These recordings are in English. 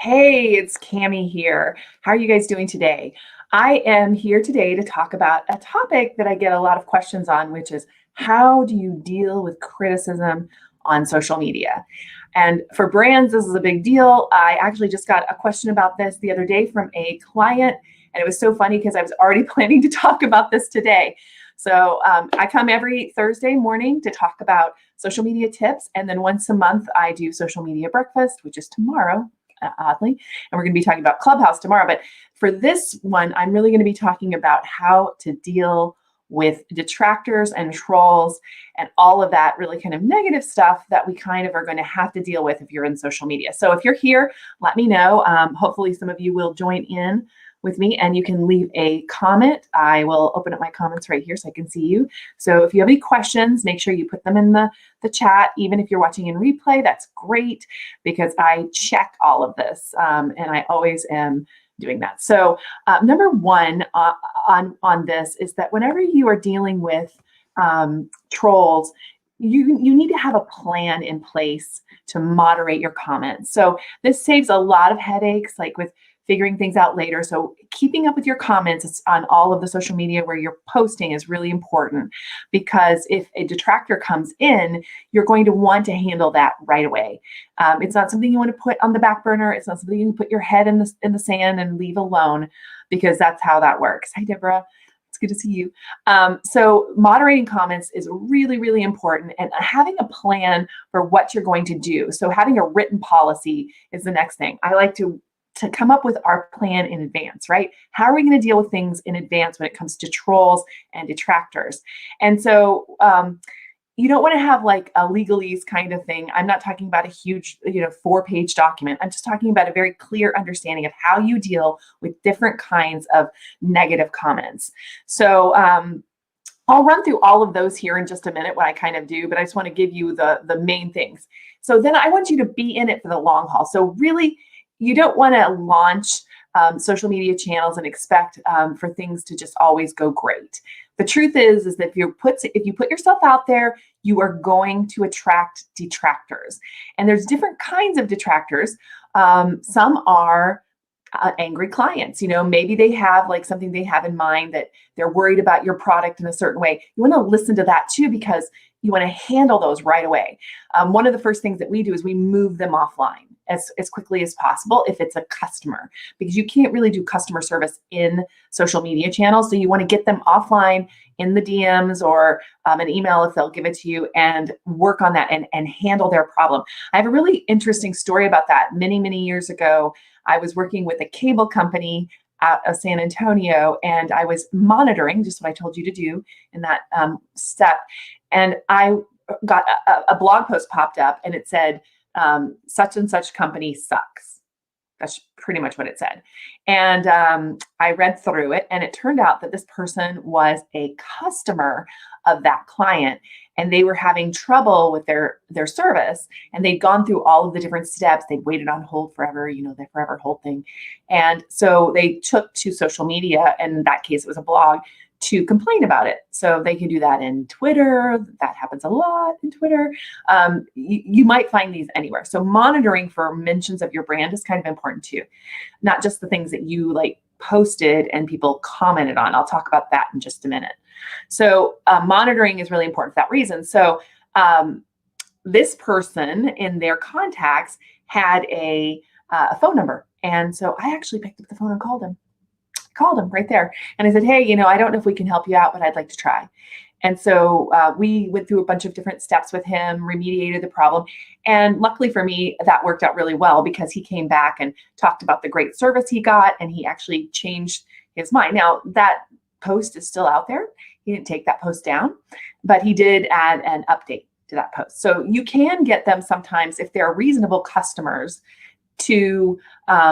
Hey, it's Cami here. How are you guys doing today? I am here today to talk about a topic that I get a lot of questions on, which is how do you deal with criticism on social media? And for brands, this is a big deal. I actually just got a question about this the other day from a client, and it was so funny because I was already planning to talk about this today. So I come every Thursday morning to talk about social media tips, and then once a month I do social media breakfast, which is tomorrow oddly. And we're going to be talking about Clubhouse tomorrow. But for this one, I'm really going to be talking about how to deal with detractors and trolls and all of that really kind of negative stuff that we kind of are going to have to deal with if you're in social media. So if you're here, let me know. Hopefully some of you will join in with me and you can leave a comment. I will open up my comments right here so I can see you. So if you have any questions, make sure you put them in the chat. Even if you're watching in replay, that's great because I check all of this and I always am doing that. So number one on this is that whenever you are dealing with trolls, you need to have a plan in place to moderate your comments. So this saves a lot of headaches, like with figuring things out later. So keeping up with your comments on all of the social media where you're posting is really important, because if a detractor comes in, you're going to want to handle that right away. It's not something you want to put on the back burner. It's not something you can put your head in the sand and leave alone, because that's how that works. Hi, Deborah. It's good to see you. So moderating comments is really, really important, and having a plan for what you're going to do. So having a written policy is the next thing. I like to come up with our plan in advance, right? How are we going to deal with things in advance when it comes to trolls and detractors? And so you don't want to have like a legalese kind of thing. I'm not talking about a huge, 4-page document. I'm just talking about a very clear understanding of how you deal with different kinds of negative comments. So I'll run through all of those here in just a minute, what I kind of do, but I just want to give you the main things. So then I want you to be in it for the long haul. So really, you don't want to launch social media channels and expect for things to just always go great. The truth is that if you put yourself out there, you are going to attract detractors. And there's different kinds of detractors. Some are angry clients. Maybe they have like something they have in mind that they're worried about your product in a certain way. You want to listen to that too, because you want to handle those right away. One of the first things that we do is we move them offline as quickly as possible if it's a customer, because you can't really do customer service in social media channels. So you want to get them offline in the DMs or an email if they'll give it to you, and work on that and handle their problem. I have a really interesting story about that. Many, many years ago, I was working with a cable company out of San Antonio, and I was monitoring just what I told you to do in that step. And I got a blog post popped up, and it said, such and such company sucks. That's pretty much what it said. And I read through it, and it turned out that this person was a customer of that client, and they were having trouble with their service, and they'd gone through all of the different steps. They'd waited on hold forever, the forever hold thing. And so they took to social media, and in that case, it was a blog, to complain about it. So they can do that in Twitter. That happens a lot in Twitter. You might find these anywhere. So monitoring for mentions of your brand is kind of important too. Not just the things that you like posted and people commented on. I'll talk about that in just a minute. So monitoring is really important for that reason. So this person in their contacts had a phone number. And so I actually picked up the phone and called him right there. And I said, hey, I don't know if we can help you out, but I'd like to try. And so we went through a bunch of different steps with him, remediated the problem. And luckily for me, that worked out really well, because he came back and talked about the great service he got, and he actually changed his mind. Now, that post is still out there. He didn't take that post down, but he did add an update to that post. So you can get them sometimes, if they're reasonable customers, to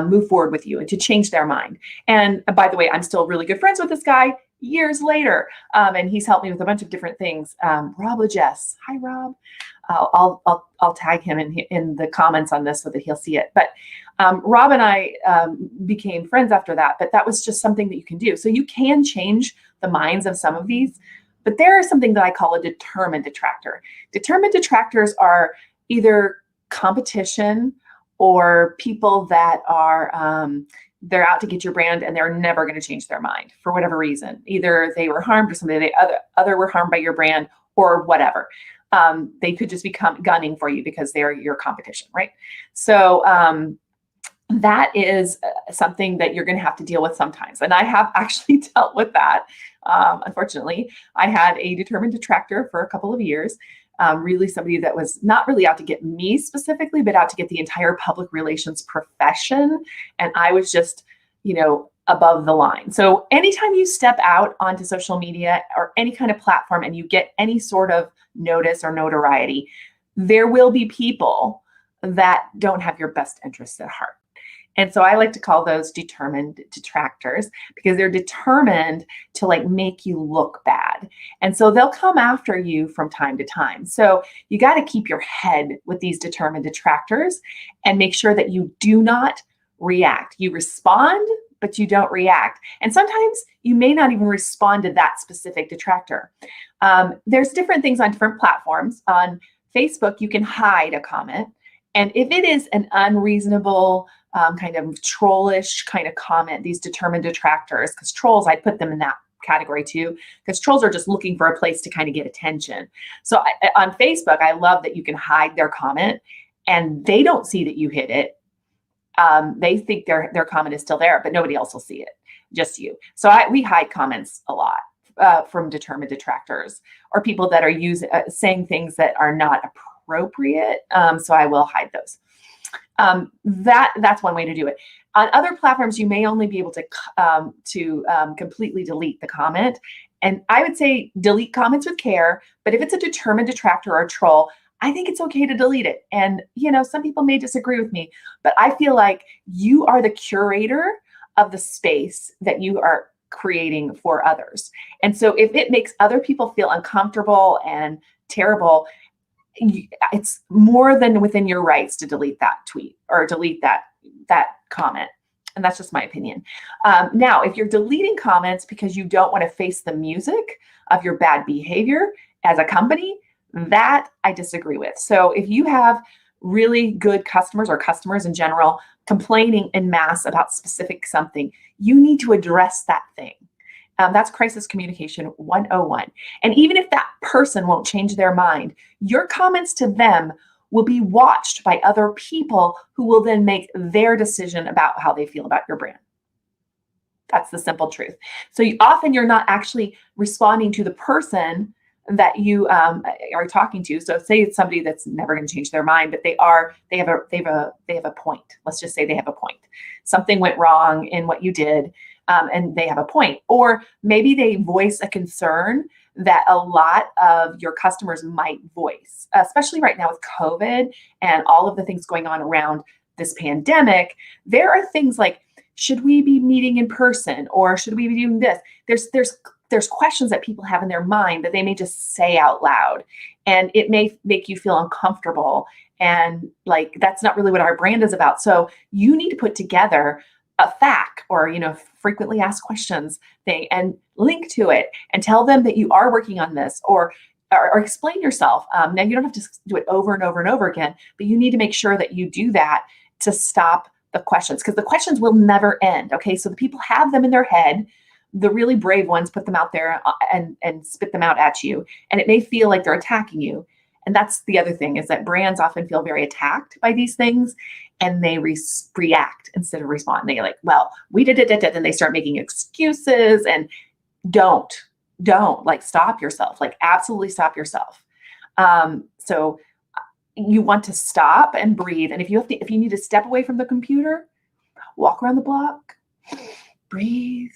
move forward with you and to change their mind. And by the way, I'm still really good friends with this guy years later. And he's helped me with a bunch of different things. Rob LaJess. Hi, Rob. I'll tag him in the comments on this so that he'll see it. But Rob and I became friends after that, but that was just something that you can do. So you can change the minds of some of these, but there is something that I call a determined detractor. Determined detractors are either competition or people that are, they're out to get your brand and they're never going to change their mind for whatever reason. Either they were harmed or somebody other were harmed by your brand or whatever. They could just become gunning for you because they're your competition, right? So that is something that you're going to have to deal with sometimes. And I have actually dealt with that. Unfortunately, I had a determined detractor for a couple of years. Really somebody that was not really out to get me specifically, but out to get the entire public relations profession. And I was just, above the line. So anytime you step out onto social media or any kind of platform and you get any sort of notice or notoriety, there will be people that don't have your best interests at heart. And so I like to call those determined detractors because they're determined to make you look bad. And so they'll come after you from time to time. So you got to keep your head with these determined detractors and make sure that you do not react. You respond, but you don't react. And sometimes you may not even respond to that specific detractor. There's different things on different platforms. On Facebook, you can hide a comment. And if it is an unreasonable, kind of trollish kind of comment, these determined detractors, because trolls, I'd put them in that category too, because trolls are just looking for a place to kind of get attention. So on Facebook, I love that you can hide their comment and they don't see that you hit it. They think their comment is still there, but nobody else will see it, just you. So we hide comments a lot from determined detractors or people that are saying things that are not appropriate. So I will hide those. That's one way to do it. On other platforms, you may only be able to completely delete the comment. And I would say delete comments with care, but if it's a determined detractor or a troll, I think it's okay to delete it. And, some people may disagree with me, but I feel like you are the curator of the space that you are creating for others. And so if it makes other people feel uncomfortable and terrible, it's more than within your rights to delete that tweet or delete that comment. And that's just my opinion. Now, if you're deleting comments because you don't want to face the music of your bad behavior as a company, that I disagree with. So if you have really good customers or customers in general complaining en masse about specific something, you need to address that thing. That's crisis communication 101. And even if that person won't change their mind, your comments to them will be watched by other people who will then make their decision about how they feel about your brand. That's the simple truth. So often you're not actually responding to the person that you are talking to. So say it's somebody that's never going to change their mind, but they have a point. Let's just say they have a point. Something went wrong in what you did. And they have a point. Or maybe they voice a concern that a lot of your customers might voice, especially right now with COVID and all of the things going on around this pandemic. There are things like, should we be meeting in person or should we be doing this? There's questions that people have in their mind that they may just say out loud, and it may make you feel uncomfortable. And that's not really what our brand is about. So you need to put together a FAQ or, frequently asked questions thing and link to it and tell them that you are working on this or explain yourself. Now you don't have to do it over and over and over again, but you need to make sure that you do that to stop the questions, because the questions will never end. Okay. So the people have them in their head. The really brave ones put them out there and spit them out at you. And it may feel like they're attacking you. And that's the other thing, is that brands often feel very attacked by these things and they react instead of respond. They're like, well, we did it, and they start making excuses. And don't stop yourself, absolutely stop yourself. So you want to stop and breathe. And if you need to step away from the computer, walk around the block, breathe,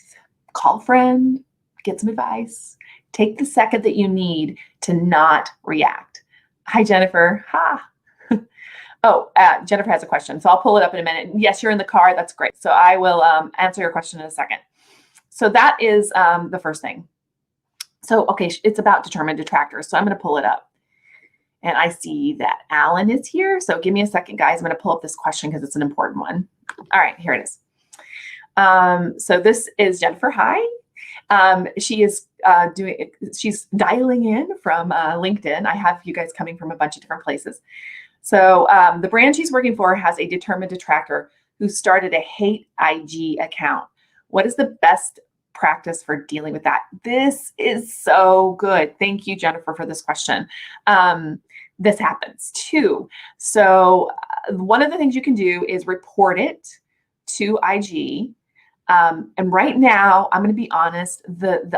call a friend, get some advice, take the second that you need to not react. Hi, Jennifer. Ha. Oh, Jennifer has a question, so I'll pull it up in a minute. Yes, you're in the car. That's great. So I will answer your question in a second. So that is the first thing. So, okay, it's about determined detractors. So I'm going to pull it up. And I see that Alan is here. So give me a second, guys. I'm going to pull up this question because it's an important one. All right, here it is. So this is Jennifer. Hi. She is she's dialing in from LinkedIn. I have you guys coming from a bunch of different places. So the brand she's working for has a determined detractor who started a hate IG account. What is the best practice for dealing with that? This is so good. Thank you, Jennifer, for this question. This happens too. So one of the things you can do is report it to IG. And right now, I'm going to be honest,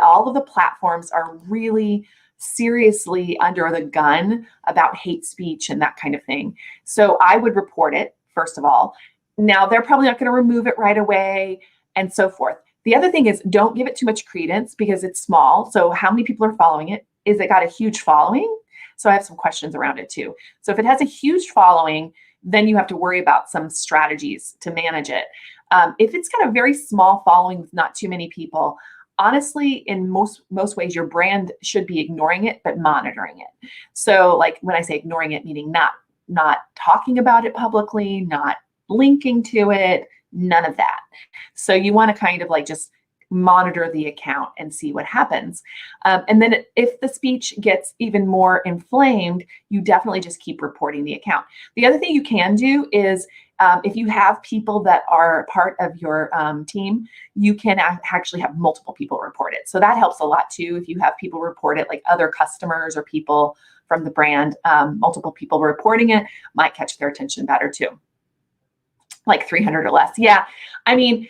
all of the platforms are really seriously under the gun about hate speech and that kind of thing. So I would report it, first of all. Now, they're probably not going to remove it right away and so forth. The other thing is, don't give it too much credence because it's small. So how many people are following it? Is it got a huge following? So I have some questions around it too. So if it has a huge following, then you have to worry about some strategies to manage it. If it's got a very small following with not too many people, honestly, in most ways, your brand should be ignoring it, but monitoring it. So like when I say ignoring it, meaning not talking about it publicly, not linking to it, none of that. So you want to kind of like just monitor the account and see what happens. And then if the speech gets even more inflamed, you definitely just keep reporting the account. The other thing you can do is if you have people that are part of your team, you can actually have multiple people report it. So that helps a lot too. If you have people report it, like other customers or people from the brand, multiple people reporting it might catch their attention better too. Like 300 or less. Yeah. I mean,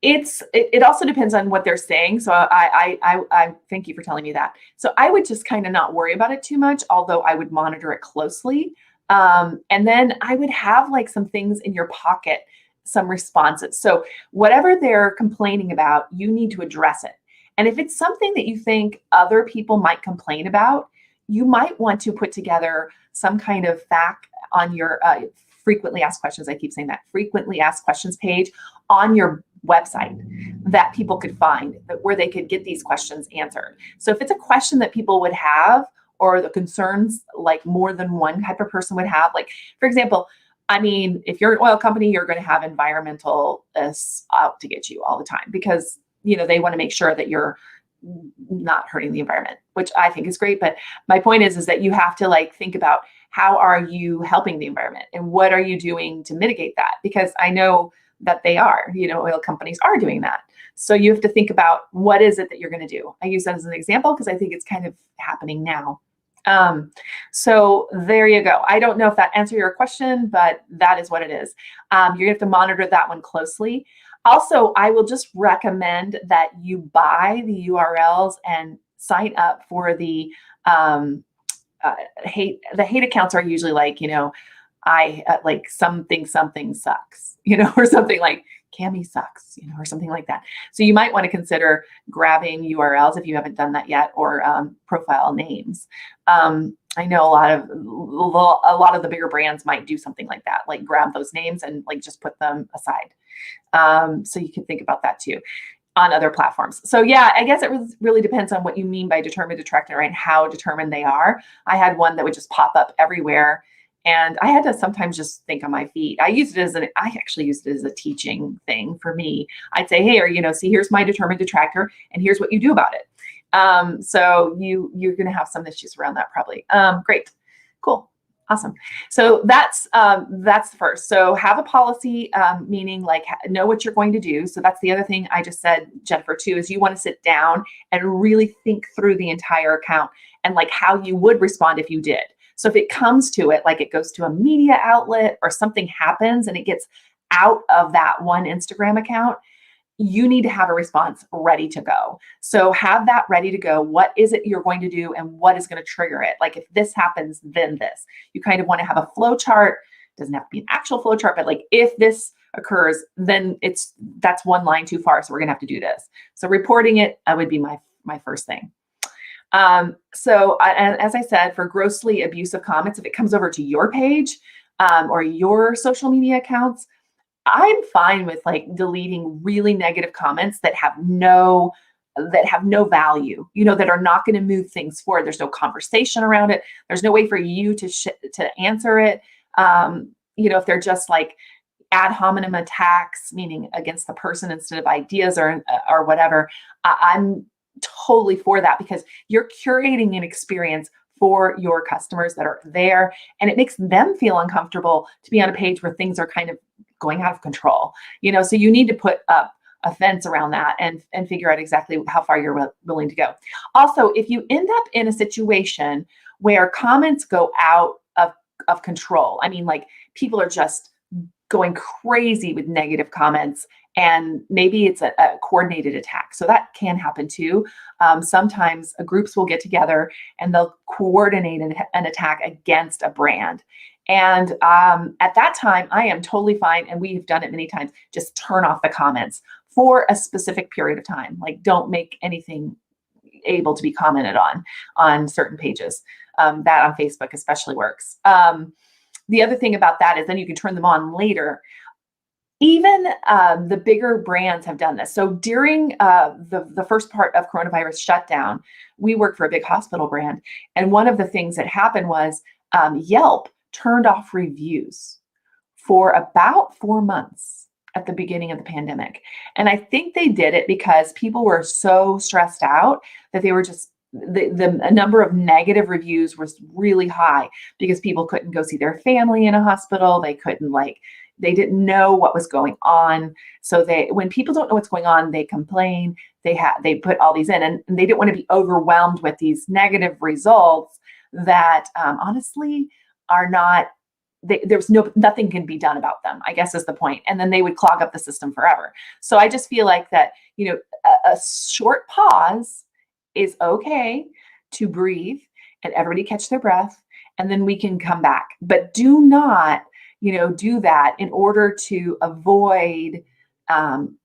it also depends on what they're saying. So I thank you for telling me that. So I would just kind of not worry about it too much, although I would monitor it closely. And then I would have like some things in your pocket, some responses. So whatever they're complaining about, you need to address it. And if it's something that you think other people might complain about, you might want to put together some kind of fact on your frequently asked questions. I keep saying that frequently asked questions page on your website that people could find where they could get these questions answered. So if it's a question that people would have, or the concerns like more than one type of person would have, like for example, I mean, if you're an oil company, you're going to have environmentalists out to get you all the time because they want to make sure that you're not hurting the environment, which I think is great. But my point is that you have to like think about how are you helping the environment and what are you doing to mitigate that? Because I know that they are, oil companies are doing that. So you have to think about what is it that you're going to do. I use that as an example because I think it's kind of happening now. So there you go. I don't know if that answered your question, but that is what it is. You're going to have to monitor that one closely. Also, I will just recommend that you buy the URLs and sign up for the hate. The hate accounts are usually like, I like something sucks, or something like Cami sucks, or something like that. So you might want to consider grabbing URLs if you haven't done that yet, or profile names. I know a lot of the bigger brands might do something like that, like grab those names and like just put them aside. So you can think about that too on other platforms. So yeah, I guess it really depends on what you mean by determined detractor and how determined they are. I had one that would just pop up everywhere. And I had to sometimes just think on my feet. I actually used it as a teaching thing for me. I'd say, hey, or, see, here's my determined detractor and here's what you do about it. So you're going to have some issues around that probably. Great. Cool. Awesome. So that's the first. So have a policy, meaning like know what you're going to do. So that's the other thing I just said, Jennifer, too, is you want to sit down and really think through the entire account and like how you would respond if you did. So if it comes to it, like it goes to a media outlet or something happens and it gets out of that one Instagram account, you need to have a response ready to go. So have that ready to go. What is it you're going to do and what is going to trigger it? Like if this happens, then this. You kind of want to have a flow chart. It doesn't have to be an actual flow chart, but like if this occurs, then that's one line too far. So we're going to have to do this. So reporting it would be my first thing. And as I said, for grossly abusive comments, if it comes over to your page or your social media accounts, I'm fine with like deleting really negative comments that have no value, that are not going to move things forward. There's no conversation around it. There's no way for you to answer it. If they're just like ad hominem attacks, meaning against the person instead of ideas or whatever, I'm totally for that because you're curating an experience for your customers that are there. And it makes them feel uncomfortable to be on a page where things are kind of going out of control. So you need to put up a fence around that and figure out exactly how far you're willing to go. Also, if you end up in a situation where comments go out of control, I mean, like people are just going crazy with negative comments, and maybe it's a coordinated attack. So that can happen too. Sometimes groups will get together and they'll coordinate an attack against a brand. And at that time, I am totally fine, and we've done it many times, just turn off the comments for a specific period of time. Like, don't make anything able to be commented on certain pages. That on Facebook especially works. The other thing about that is then you can turn them on later. Even the bigger brands have done this. So during the first part of coronavirus shutdown, we worked for a big hospital brand. And one of the things that happened was Yelp turned off reviews for about 4 months at the beginning of the pandemic. And I think they did it because people were so stressed out that they were just, the number of negative reviews was really high because people couldn't go see their family in a hospital. They couldn't they didn't know what was going on. So when people don't know what's going on, they complain. They put all these in, and they didn't want to be overwhelmed with these negative results that honestly are not. There's nothing can be done about them, I guess is the point. And then they would clog up the system forever. So I just feel like that, a short pause is okay to breathe and everybody catch their breath, and then we can come back. But do not, do that in order to avoid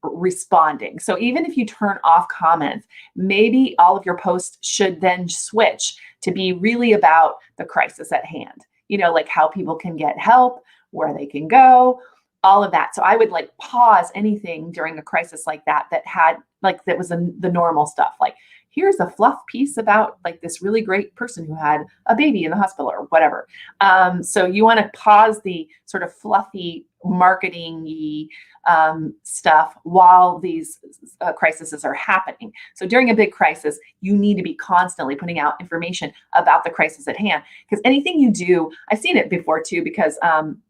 responding. So even if you turn off comments, maybe all of your posts should then switch to be really about the crisis at hand. Like how people can get help, where they can go, all of that. So I would pause anything during a crisis like that had that was the normal stuff. Like, here's a fluff piece about this really great person who had a baby in the hospital or whatever. So you want to pause the sort of fluffy marketing-y stuff while these crises are happening. So during a big crisis, you need to be constantly putting out information about the crisis at hand, because anything you do, I've seen it before too, because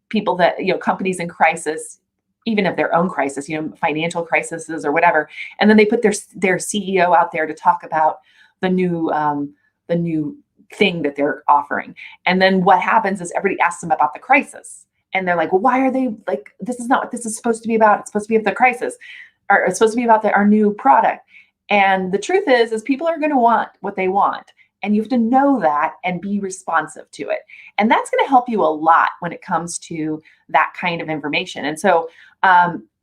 people that, companies in crisis, even of their own crisis, financial crises or whatever. And then they put their CEO out there to talk about the new thing that they're offering. And then what happens is everybody asks them about the crisis. And they're like, well, why are they this is not what this is supposed to be about. It's supposed to be about the crisis, or it's supposed to be about our new product. And the truth is people are going to want what they want. And you have to know that and be responsive to it. And that's going to help you a lot when it comes to that kind of information. And so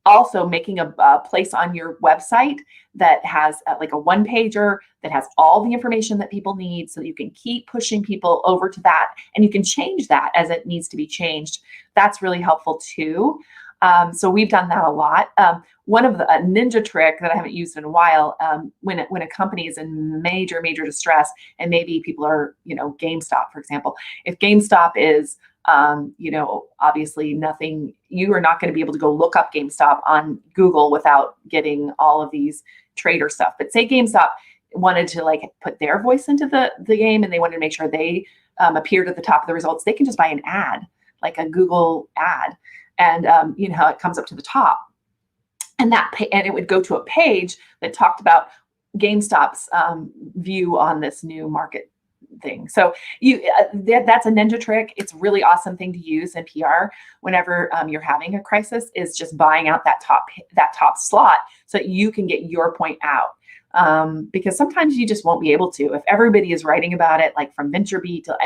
also making a place on your website that has a one pager that has all the information that people need, so that you can keep pushing people over to that, and you can change that as it needs to be changed. That's really helpful too. So we've done that a lot. One of the ninja trick that I haven't used in a while, when a company is in major distress, and maybe people are, GameStop, for example, if GameStop is, obviously nothing, you are not going to be able to go look up GameStop on Google without getting all of these trader stuff. But say GameStop wanted to put their voice into the game, and they wanted to make sure they appeared at the top of the results, they can just buy an ad, like a Google ad. And it comes up to the top, and it would go to a page that talked about GameStop's view on this new market thing. So that's a ninja trick. It's a really awesome thing to use in PR whenever you're having a crisis, is just buying out that top slot so that you can get your point out. Because sometimes you just won't be able to. If everybody is writing about it, from VentureBeat to,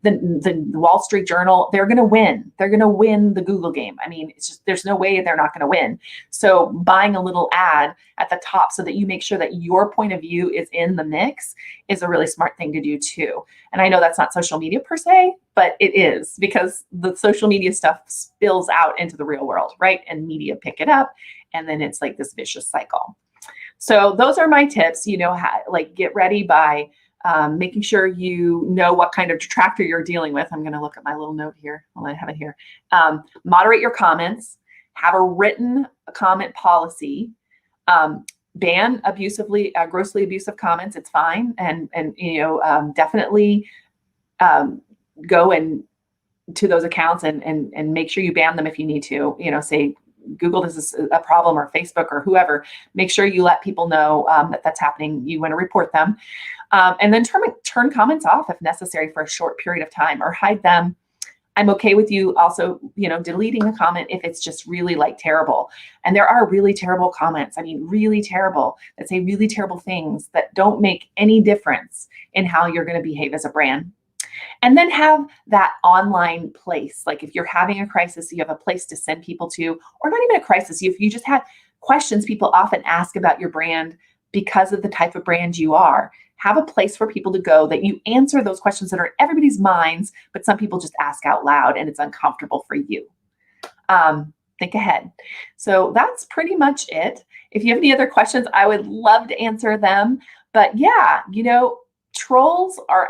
the Wall Street Journal, they're going to win. They're going to win the Google game. It's just, there's no way they're not going to win. So buying a little ad at the top so that you make sure that your point of view is in the mix is a really smart thing to do too. And I know that's not social media per se, but it is, because the social media stuff spills out into the real world, right? And media pick it up, and then it's this vicious cycle. So those are my tips. Get ready by making sure you know what kind of detractor you're dealing with. I'm going to look at my little note here. Well, I have it here. Moderate your comments. Have a written comment policy. ban grossly abusive comments. It's fine. And definitely go and to those accounts and make sure you ban them if you need to, say Google, this is a problem, or Facebook, or whoever. Make sure you let people know that that's happening. You want to report them. And then turn comments off if necessary for a short period of time, or hide them. I'm okay with you also, deleting a comment if it's just really like terrible. And there are really terrible comments. I mean, really terrible, that say really terrible things that don't make any difference in how you're going to behave as a brand. And then have that online place. Like if you're having a crisis, you have a place to send people to, or not even a crisis. If you just have questions people often ask about your brand because of the type of brand you are, have a place for people to go that you answer those questions that are in everybody's minds, but some people just ask out loud and it's uncomfortable for you. Think ahead. So that's pretty much it. If you have any other questions, I would love to answer them. But yeah, trolls are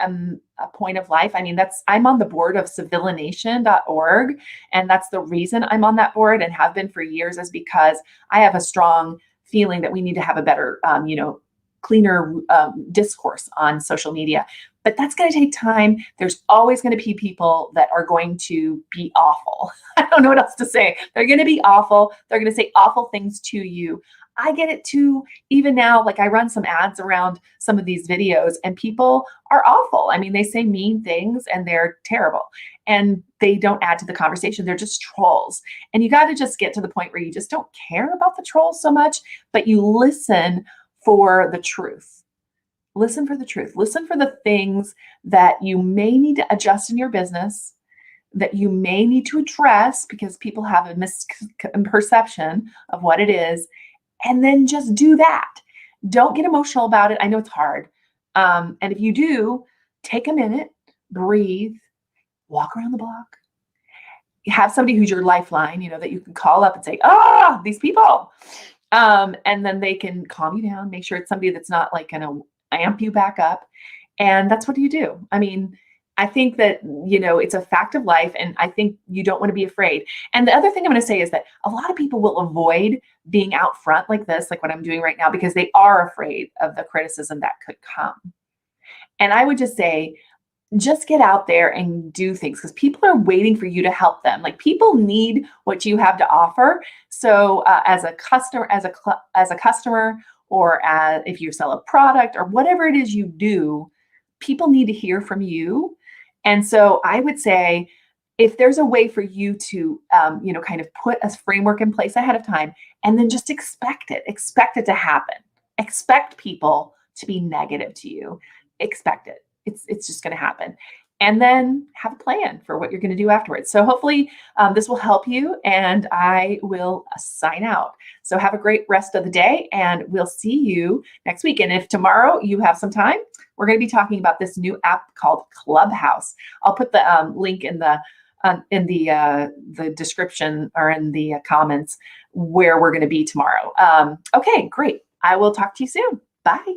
a point of life. I mean, I'm on the board of civilination.org, and that's the reason I'm on that board and have been for years, is because I have a strong feeling that we need to have a better, cleaner discourse on social media. But that's going to take time. There's always going to be people that are going to be awful. I don't know what else to say. They're going to be awful. They're going to say awful things to you. I get it too. Even now, like I run some ads around some of these videos and people are awful. I mean, they say mean things and they're terrible and they don't add to the conversation. They're just trolls. And you got to just get to the point where you just don't care about the trolls so much, but you listen for the truth. Listen for the truth. Listen for the things that you may need to adjust in your business, that you may need to address because people have a misperception of what it is. And then just do that. Don't get emotional about it. I know it's hard. And if you do, take a minute, breathe, walk around the block. Have somebody who's your lifeline, that you can call up and say, these people. And then they can calm you down, make sure it's somebody that's not like going to amp you back up. And that's what you do. I mean, I think that, it's a fact of life, and I think you don't want to be afraid. And the other thing I'm going to say is that a lot of people will avoid being out front like this, like what I'm doing right now, because they are afraid of the criticism that could come. And I would just say, just get out there and do things, because people are waiting for you to help them. Like, people need what you have to offer. So as a customer, or if you sell a product or whatever it is you do, people need to hear from you. And so I would say, if there's a way for you to, kind of put a framework in place ahead of time, and then just expect it to happen. Expect people to be negative to you. Expect it. It's just going to happen. And then have a plan for what you're going to do afterwards. So hopefully this will help you, and I will sign out. So have a great rest of the day, and we'll see you next week. And if tomorrow you have some time, we're going to be talking about this new app called Clubhouse. I'll put the link in the description or in the comments where we're going to be tomorrow. Okay, great. I will talk to you soon. Bye.